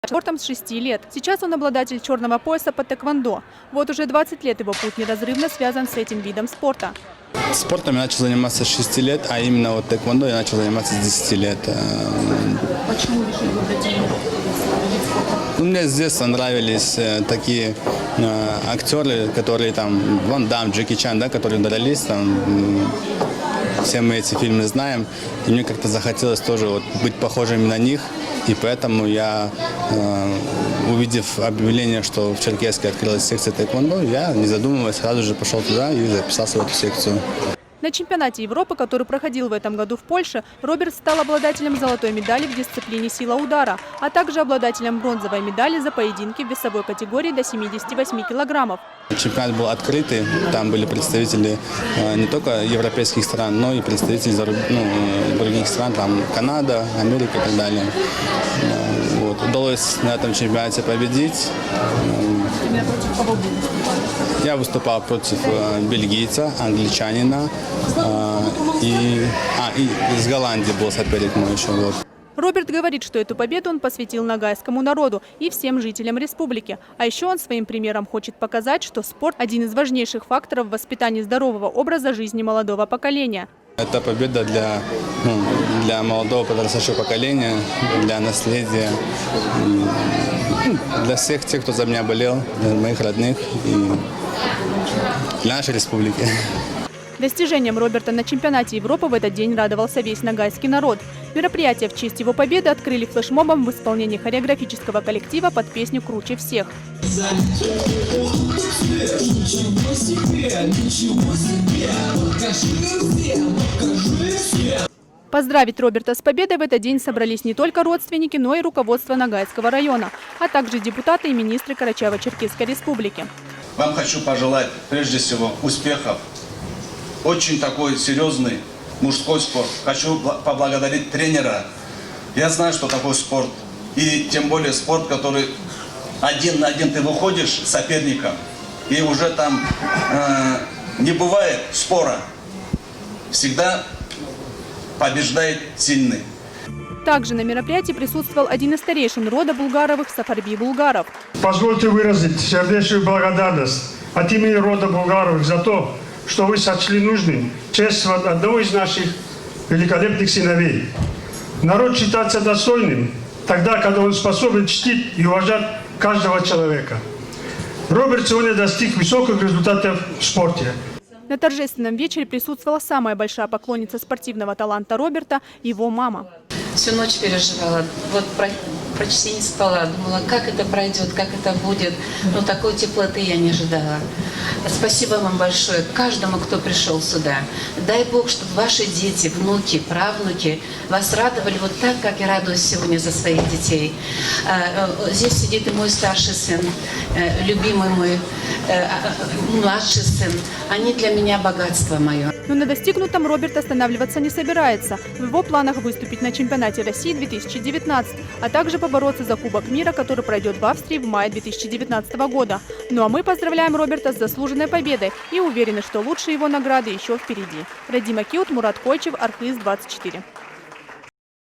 Спортом с 6 лет. Сейчас он обладатель черного пояса по тэквондо. Вот уже 20 лет его путь неразрывно связан с этим видом спорта. Спортом я начал заниматься с 6 лет, а именно вот тэквондо я начал заниматься с 10 лет. Почему решили выбрать именно вид спорта? Мне с детства нравились такие актеры, которые там, Ван Дамм, Джеки Чан, да, которые дрались, там, все мы эти фильмы знаем. И мне как-то захотелось тоже вот быть похожим на них. И поэтому я, увидев объявление, что в Черкесске открылась секция тэквондо, я, не задумываясь, сразу же пошел туда и записался в эту секцию. На чемпионате Европы, который проходил в этом году в Польше, Роберт стал обладателем золотой медали в дисциплине «Сила удара», а также обладателем бронзовой медали за поединки в весовой категории до 78 килограммов. Чемпионат был открытый, там были представители не только европейских стран, но и представители других стран, там Канада, Америка и так далее. Вот. Удалось на этом чемпионате победить. Я выступал против бельгийца, англичанина и из Голландии был соперник мой еще. Вот. Роберт говорит, что эту победу он посвятил ногайскому народу и всем жителям республики. А еще он своим примером хочет показать, что спорт – один из важнейших факторов в воспитании здорового образа жизни молодого поколения. Это победа для молодого подрастающего поколения, для наследия, для всех тех, кто за меня болел, для моих родных и для нашей республики. Достижением Роберта на чемпионате Европы в этот день радовался весь ногайский народ. Мероприятие в честь его победы открыли флешмобом в исполнении хореографического коллектива под песню «Круче всех». Поздравить Роберта с победой в этот день собрались не только родственники, но и руководство Ногайского района, а также депутаты и министры Карачаево-Черкесской республики. Вам хочу пожелать прежде всего успехов. Очень такой серьезный мужской спорт. Хочу поблагодарить тренера. Я знаю, что такое спорт. И тем более спорт, который один на один ты выходишь с соперником. И уже там не бывает спора. Всегда побеждает сильный. Также на мероприятии присутствовал один из старейшин рода Булгаровых – Сафарби Булгаров. Позвольте выразить сердечную благодарность от имени рода Булгаровых за то, что вы сочли нужным чествовать одного из наших великолепных сыновей. Народ считается достойным тогда, когда он способен чтить и уважать каждого человека. Роберт сегодня достиг высоких результатов в спорте. На торжественном вечере присутствовала самая большая поклонница спортивного таланта Роберта – его мама. Всю ночь переживала, вот почти не спала, думала, как это пройдет, как это будет. Но такой теплоты я не ожидала. Спасибо вам большое, каждому, кто пришел сюда. Дай Бог, чтобы ваши дети, внуки, правнуки вас радовали вот так, как я радуюсь сегодня за своих детей. Здесь сидит и мой старший сын, любимый мой младший сын. Они для меня богатство мое. Но на достигнутом Роберт останавливаться не собирается. В его планах выступить на чемпионате России 2019, а также побороться за Кубок мира, который пройдет в Австрии в мае 2019 года. Ну а мы поздравляем Роберта с заслуженной победой и уверены, что лучшие его награды еще впереди. Радима Киут, Мурат Койчев, Архыз 24.